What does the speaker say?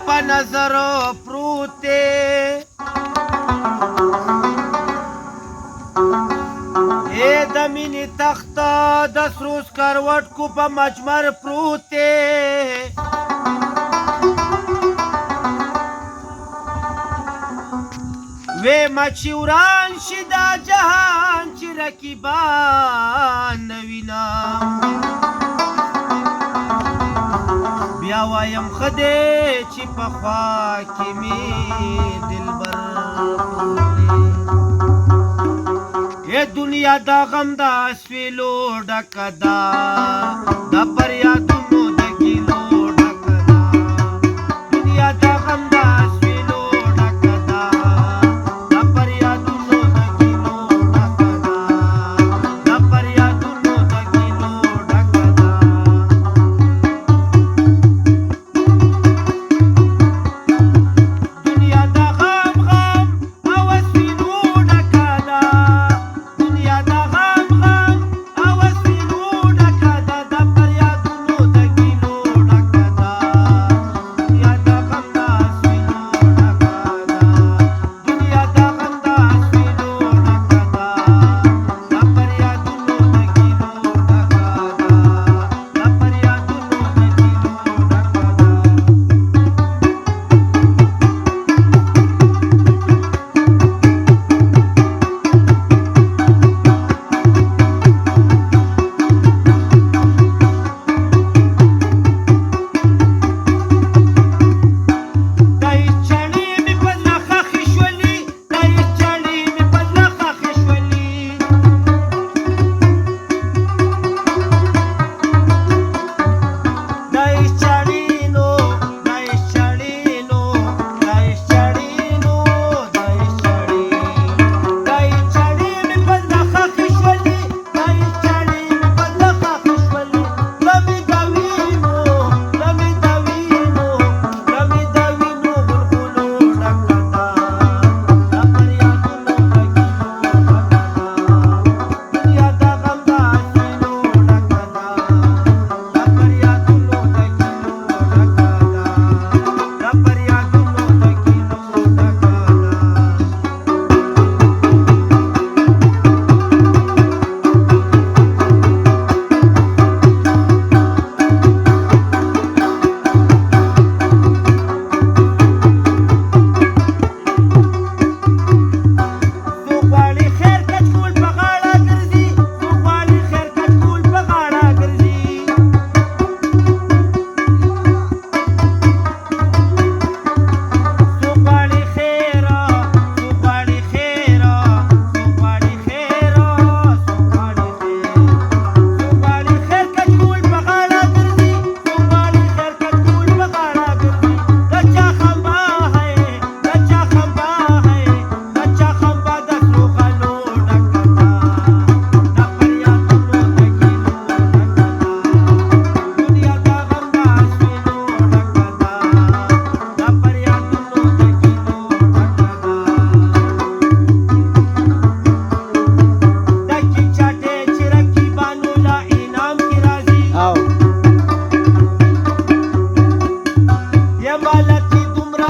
په نظر پروت دی ای د مینې تخته د سرو سکروټکو په مجمر پروت دی وی مچی وران شي دا جهان چې رقیبان نه وینم بیا وایم ښه دی چې په خوا کې مې دلبر پروت دی ای دنیا دا غم دا سویلو ډکه ده د فریادونو د ګیلو ډکه ده دنیا دا غم دا سویلو ډکه ده د فریادونو د ګیلو ډکه ده د فریادونو د ګیلو ډکه ده دنیا دا غم غم او سویلو ډکه ده دنیا دا غم غم او سویلو ډکه ده د فریادونو د ګیلو ډکه ده دنیا دا غم دا سویلو ډکه ده دنیا دا غم دا سویلو ډکه ده د فریادونو د ګیلو ډکه ده د فریادونو د ګیلو دای چړې مې په زړه ښخې شولې دای چړې مې په زړه ښخې شولې دای چړې نو دای چړې نو دای چړې نو دای چړې دای چړې مې په زړه ښخې شولې دای چړې مې په زړه ښخې شولې لمې د وینو لمې د وینو لمې د وینو غلغلو ډکه ده د فریادونو د ګیلو ډکه ده دنیا دا غم دا سویلو ډکه ده د فریادونو د ګیلو ډکه ده د فریادونو د ګیلو ډکه څوک غواړي خیر کچکول په غاړه ګرځي څوک غواړي خیر کچکول په غاړه ګرځي څوک غواړي خیره څوک غواړي خیره څوک غواړي خیره څوک غواړي خیر څوک غواړي خیر کچکول په غاړه ګرځي څوک غواړي خیر کچکول په غاړه ګرځي د چا خنبا ہے د چا خنبا ہے د چا خنبا د سرو غلو ډکه ده د فریادونو د ګیلو ډکه ده دنیا دا غم دا سویلو ډکه ده د فریادونو د ګیلو ډکه ده ډکې چاټې چې رقیبانو له انعام کې راځي یم حالت چې دومره